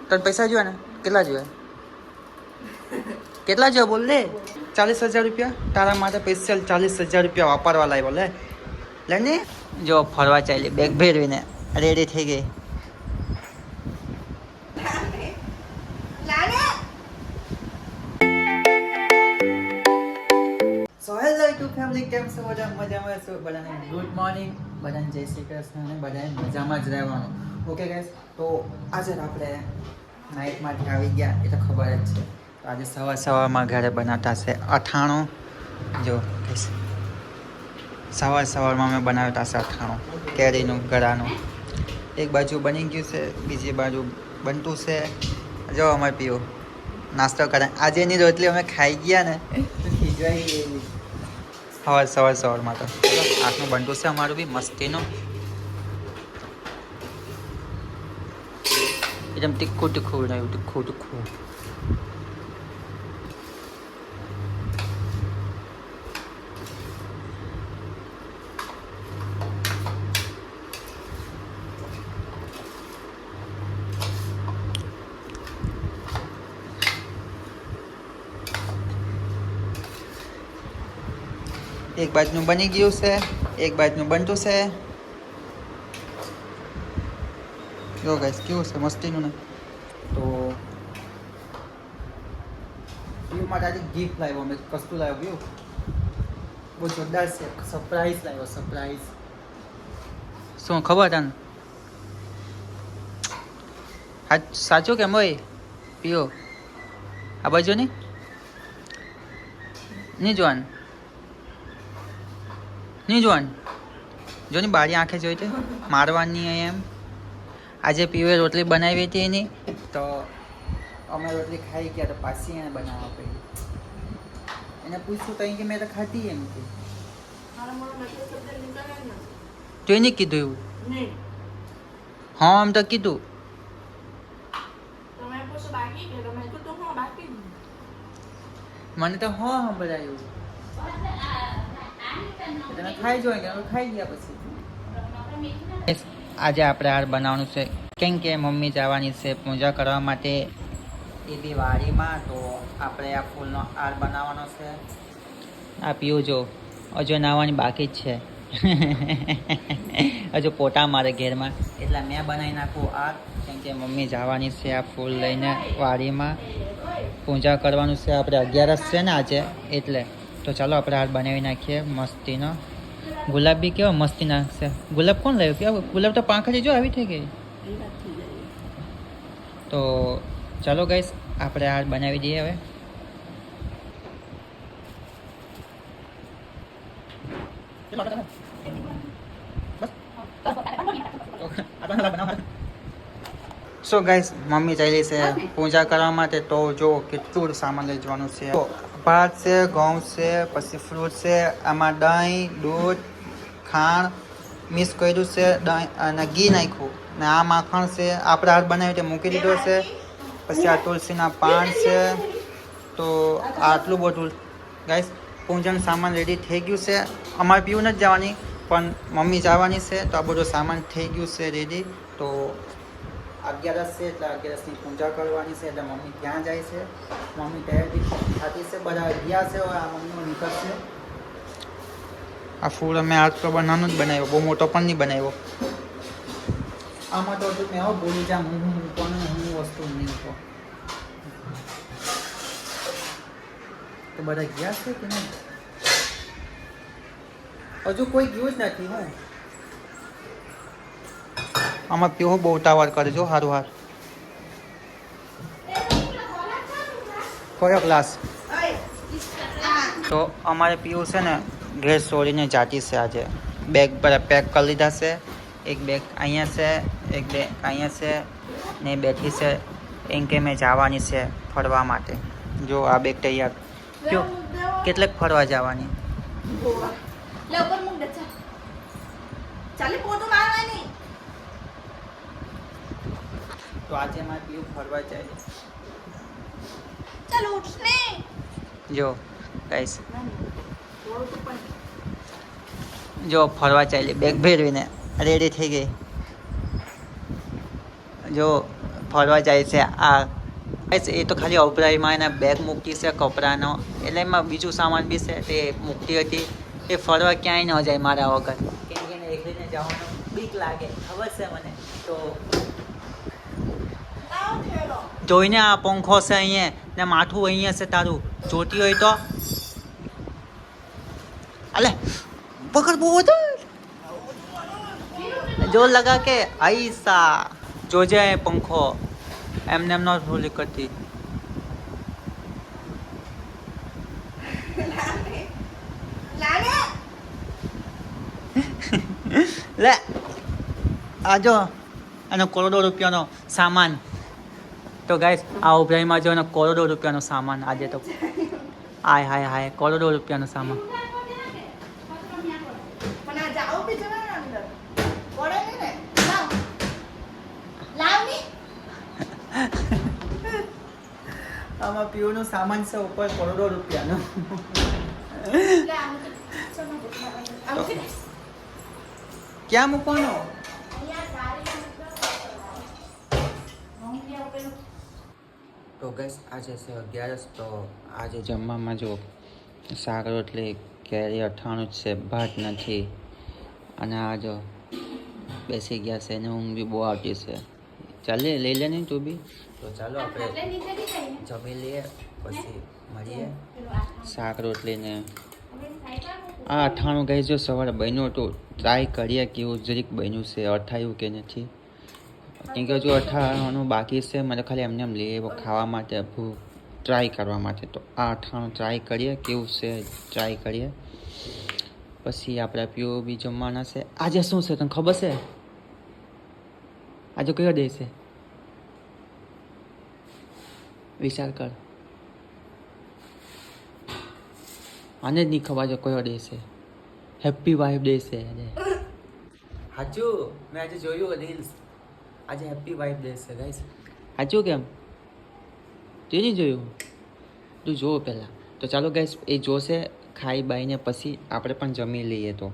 તને પૈસા જોઈએ ને કેટલા જોઈએ કેટલા જોઈએ બોલ દે 40,000 રૂપિયા તારા માટે સ્પેશિયલ 40,000 રૂપિયા વાપરવા લાવ્યો લે ને જો ફરવા ચાલી બેગ ભેરવીને રેડી થઈ ગઈ સો હેલો યુટ્યુબ ફેમિલી કેમ છો બધા મજામાં છો બધાને ગુડ મોર્નિંગ બધાને જય શ્રી કૃષ્ણ અને બધાને મજામાં જ રહેવાનું ઓકે ગાઈસ તો આજે આપણે નાઇટમાંથી આવી ગયા એ તો ખબર જ છે તો આજે સવારમાં ઘરે બનાવતા છે અથાણું જો ગાઈસ સવારમાં મેં બનાવતા છે અથાણું કેરીનું ગળાનું એક બાજુ બની ગયું છે બીજી બાજુ બનતું છે જો અમારે પીવું નાસ્તો કરે આજે એની રોટલી અમે ખાઈ ગયા ને તો ખીજવાઈ ગયેલી સવારમાં તો આટલું બનતું છે અમારું બી મસ્તીનું એકદમ તીખું રહ્યું તીખું એક બાજુનું બની ગયું છે એક બાજુનું બનતું છે જો ગાઈસ કેવું છે મસ્તીનું ને તો એવું માટે આજે ગિફ્ટ લાવ્યો મેં કશું લાવ્યો ગયું બહુ જોરદાર છે સરપ્રાઈઝ લાવ્યો સરપ્રાઈઝ શું ખબર તને હા સાચું કેમ હોય પીઓ આ બાજુ નહીં જોવાનું નહીં જોવાનું જો ને બારી આંખે જોઈ તે મારવાની એમ આજે પીવે રોટલી બનાવી હતી એની તો અમે રોટલી ખાઈ ગયા તો પાછી એને બનાવવા પડી એને પૂછ્યું તો કે મેં તો ખાધી એમ કે તો એને કીધું એવું હા આમ તો કીધું મને તો હા સંભળાયું ખાઈ જોઈએ કે ખાઈ ગયા પછી આજે આપણે હાર બનાવવાનું છે કેમ કે મમ્મી જવાની છે પૂજા કરવા માટે એ બી વાડીમાં તો આપણે આ ફૂલનો હાર બનાવવાનો છે આ પીવું જો હજુ નાવાની બાકી જ છે હજુ પોતા મારે ઘેરમાં એટલે મેં બનાવી નાખું હાર કેમ કે મમ્મી જવાની છે આ ફૂલ લઈને વાડીમાં પૂજા કરવાનું છે આપણે 11 છે ને આજે એટલે તો ચાલો આપણે હાર બનાવી નાખીએ મસ્તીનો ગુલાબ બી કેવો મસ્તી નાખશે ગુલાબ કોણ લાવ્યું કેવું ગુલાબ તો પાંખડી જો આવી થઈ ગઈ તો ચાલો ગાઈસ આપણે હાર બનાવી દઈએ હવે સો ગાઈસ મમ્મી ચાલી છે પૂજા કરવા માટે તો જો કેટલું સામાન લઈ જવાનું છે ભાત છે ઘઉં છે પછી ફ્રૂટ છે આમાં દહીં દૂધ ખાંડ મિક્સ કર્યું છે દહીં અને ઘી નાખ્યું ને આ માખણ છે આપણે હાથ બનાવી તે મૂકી દીધો છે પછી આ તુલસીના પાન છે તો આટલું બધું ગાઈસ પૂજન સામાન રેડી થઈ ગયું છે અમારે પીવું નથી જવાની પણ મમ્મી જવાની છે તો આ બધું સામાન થઈ ગયું છે રેડી તો 11 છે એટલે 11ની પૂજા કરવાની છે એટલે મમ્મી ત્યાં જાય છે મમ્મી તૈયારી થતી છે બધા ગયા છે આ મમ્મીનો નીકળશે આ ફૂલ અમે હાથ તો નાનો જ બનાવ્યો બહુ મોટો પણ નહીં બનાવ્યો આમાં તો હજુ મેં ભૂલી જામ હું વસ્તુ નહીં તો બધા ગયા છે કે નહીં હજુ કોઈ ગયું જ નથી હું આમાં પીવો બહુ ઉતાવળ કરજો સારું હાર કયો ક્લાસ તો અમારે પીવું છે ને ઘેર છોડીને જાતી છે આજે બેગ બધા પેક કરી લીધા છે એક બેગ અહીંયા છે એક બેગ અહીંયા છે ને બેઠી છે એમ કે મેં જવાની છે ફરવા માટે જો આ બેગ તૈયાર જો કેટલેક ફરવા જવાની તો આજે મારે પીવું ફરવા જાય ચાલો ઉઠને જો ગાઈસ જો ફરવા ચાલી બેગ ભેરવીને રેડી થઈ ગઈ જો ફરવા જાય છે આ એ તો ખાલી અભરાઈમાં એના બેગ મૂકી છે કપડાનો, એટલે એમાં બીજું સામાન બી છે તે મૂકતી હતી. એ ફરવા ક્યાંય ન જાય મારા વગર, કેમ કે એને એકલીને જવાનું બીક લાગે, ખબર છે મને. તો જોઈને આ પંખો છે અહીંયા ને માથું અહીંયા છે તારું, જોતી હોય તો અલે પકડ બહુ જોર લગા કે આઈસા જોજે પંખો એમને એમ ન ભૂલી કરતી. લે આજો એનો કરોડો રૂપિયાનો સામાન. તો ગાઈસ આ ઉભરાઈમાં જો એનો કરોડો રૂપિયાનો સામાન આજે તો હાય હાય હાય કરોડો રૂપિયાનો સામાન. આમાં પીવાનું સામાન છે ઉપર કરોડો રૂપિયાનો. ક્યાં મૂકવાનો? તો ગઈસ આજે છે 11, તો આજે જમવામાં જો શાક રોટલી કેરી અઠાણું જ છે, ભાત નથી. અને આ જો બેસી ગયા છે એને ઊંઘ બી બહુ આવતી છે. ચાલે લઈ લે નહીં તું બી. તો ચાલો આપણે જમી લઈએ પછી મળીએ. શાક રોટલી ને આ અઠાણું ગઈ જો સવારે બન્યું હતું, ટ્રાય કરીએ કેવું જરીક બન્યું છે, અઠાયું કે નથી. કેમ કે જો અઠાણું બાકી છે, મને ખાલી એમને એમ લઈએ ખાવા માટે, ટ્રાય કરવા માટે. તો આ અઠાણું ટ્રાય કરીએ કેવું છે, ટ્રાય કરીએ પછી આપણે પીવું બી જમવાના છે. આજે શું છે તને ખબર છે? આજે કયો ડે છે? વિચાર કર. આને જ નહીં ખબર છે કયો ડે છે. હેપી વાઇફ ડે છે આજે. હાચું મેં આજે જોયું રીલ્સ, આજે હેપી વાઇફ ડે છે ગાઈસ. સાચું કેમ? તે નહીં જોયું? તું જો પહેલાં. તો ચાલો ગાઈસ એ જોશે, ખાઈ બાઈને પછી આપણે પણ જમી લઈએ. તો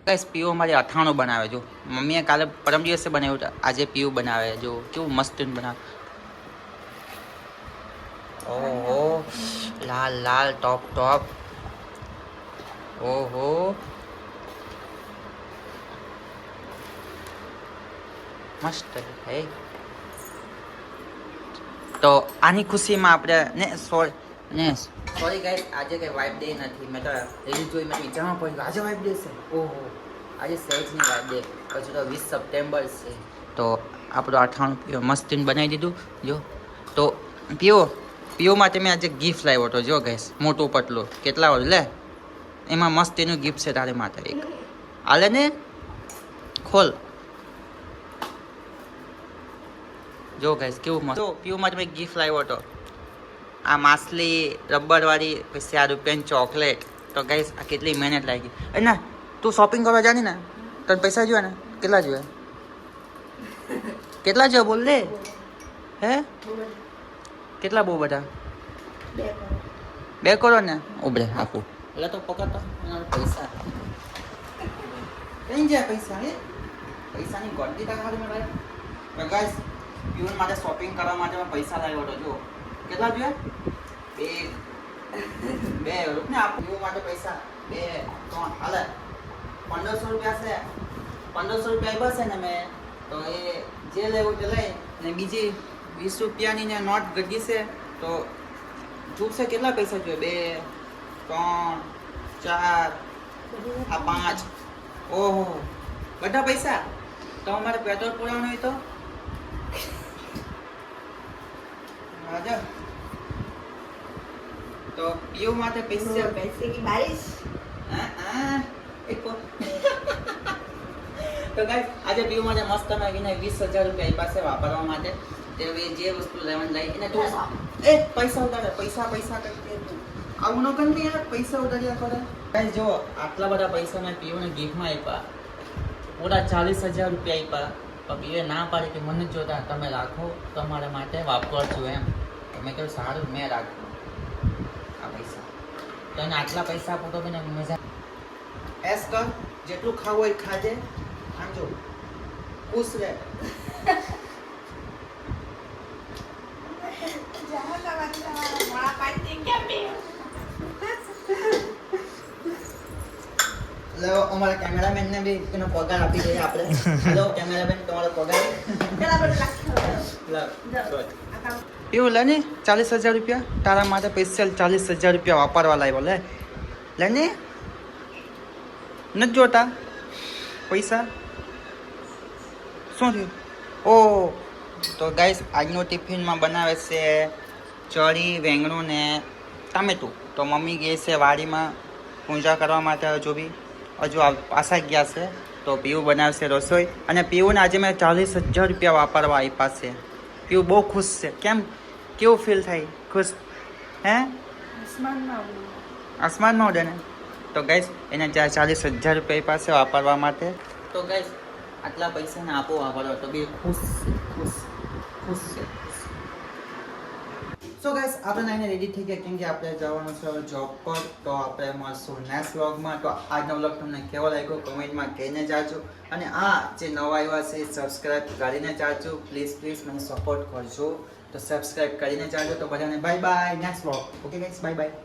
ગાઈસ પીવો મારી અથાણું બનાવે જો, મમ્મીએ કાલે પરમ દિવસે બનાવ્યું હતું, આજે પીવું બનાવે જો, કેવું મસ્ત બનાવે. ઓહો લાલ લાલ ટોપ ટોપ. ઓહો મસ્ત હે. તો આની ખુશીમાં આપણે સોરી ગાઈસ આજે કઈ વાઇફ ડે નથી. મેં તો રીલ જોઈ મેં વિચારવા પડ્યું આજે વાઇફ ડે છે. ઓહો આજે સહેજની વાઇફ ડે, પછી તો 20 સપ્ટેમ્બર છે. તો આપણું અઠાણું પીવો મસ્તીને બનાવી દીધું જો. તો પીવો માટે મેં આજે ગિફ્ટ લાવ્યો હતો જો ગાઈસ, મોટું પતલું કેટલા વાળું લે, એમાં મસ્ત એનું ગિફ્ટ છે તારે માટે એક. હાલે ને ખોલ જો ગાઈસ કેવું મસ્ત. તો પીવું માટે મેં ગિફ્ટ લાવ્યો હતો આ માછલી રબરવાળી, પછી આ રૂપિયાની ચોકલેટ. તો ગાઈસ આ કેટલી મહેનત લાગી. અને તું શોપિંગ કરવા જાની ને તને પૈસા જોઈએ ને કેટલા જોઈએ? કેટલા જોઈએ બોલ દે. હે કેટલા? બહુ બધા. 2 કરોડ ને ઉભરે આપું એટલે તો પકડતો પૈસા કઈ જાય પૈસા. હે પૈસાની ગોળડી ખાલી મેં ભાઈ. ગાઈસ પીવન માટે શોપિંગ કરવા માટે મેં પૈસા લાવ્યો હતો જો. કેટલા જોઈએ? 2 રૂપિયા આપું પીવું માટે પૈસા 2 3 હાલે 1500 રૂપિયા છે. 1500 રૂપિયા બસ છે ને મેં તો એ જે લેવું તે લઈ ને બીજી 20 રૂપિયાની ને નોટ ગડી છે. તો જોશે કેટલા પૈસા જોઈએ? 2 3 4 આ 5. ઓહો બધા પૈસા. તો અમારે પેટ્રોલ પુરાવાનું હોય તો રાજા. તો પીવું માટે પૈસા પૈસે કી બારિશ. તો ગાઈસ આજે પીવું માટે મસ્ત મેં 20,000 રૂપિયા પાસે વાપરવા માટે. તે જે વસ્તુ લેવાનું લઈ એને તું પૈસા ઉડાડે પૈસા કરતી આવું ન કરી યાર, પૈસા ઉડાડ્યા કરે. ગાઈસ જો આટલા બધા પૈસા મેં પીઓને ગિફ્ટમાં આપ્યા, પૂરા 40,000 રૂપિયા આપ્યા. પણ પીવે ના પાડે કે મને જોતા તમે રાખો તમારા માટે વાપરજો એમ. તમે કહ્યું સારું મેં રાખું આ પૈસા. તો એને આટલા પૈસા આપો તો મને મજા એસ કર, જેટલું ખાવું હોય ખાજે. આમ જો ખુશ રહે. લો અમારા કેમેરામેન ને બી એનો પગાર આપી દઈએ આપણે. લો કેમેરામેન તમારો પગાર. એવું લે ને 40,000 રૂપિયા તારા માટે સ્પેશિયલ 40,000 રૂપિયા વાપરવા લાવ્યો લે ને નથી જોતા પૈસા શું થયું? ઓ તો ગાઈસ આજનો ટિફિનમાં બનાવે છે ચરી વેંગણું ને ટામેટું. તો મમ્મી ગઈ છે વાડીમાં પૂજા કરવા માટે. હજુ પાછા ગયા છે. તો પીવું બનાવશે રસોઈ અને પીવુંને આજે મેં 40,000 રૂપિયા વાપરવા આપ્યા છે. પીવું બહુ ખુશ છે. કેમ કેવું ફીલ થાય? ખુશ હે? આસમાનમાં ઉડે ને. તો ગાઈસ એને ત્યાં 40,000 રૂપિયા પાસે વાપરવા માટે. તો ગાઈસ આટલા પૈસાને આપો વાપરવા તો બી ખુશ છે. સો ગાઈસ આપણે નાઈને રેડી થઈ ગયા કેમ કે આપણે જવાનું છે જોબ પર. તો આપણે મળશું નેક્સ્ટ વ્લોગમાં. તો આજનો વ્લોગ તમને કેવો લાગ્યો કમેન્ટમાં કહીને જાજો. અને આ જે નવા આવ્યા છે સબસ્ક્રાઇબ કરીને જાજો. પ્લીઝ મને સપોર્ટ કરજો. તો સબસ્ક્રાઇબ કરીને જાજો. તો બધાને bye bye. Next vlog. Okay guys bye bye.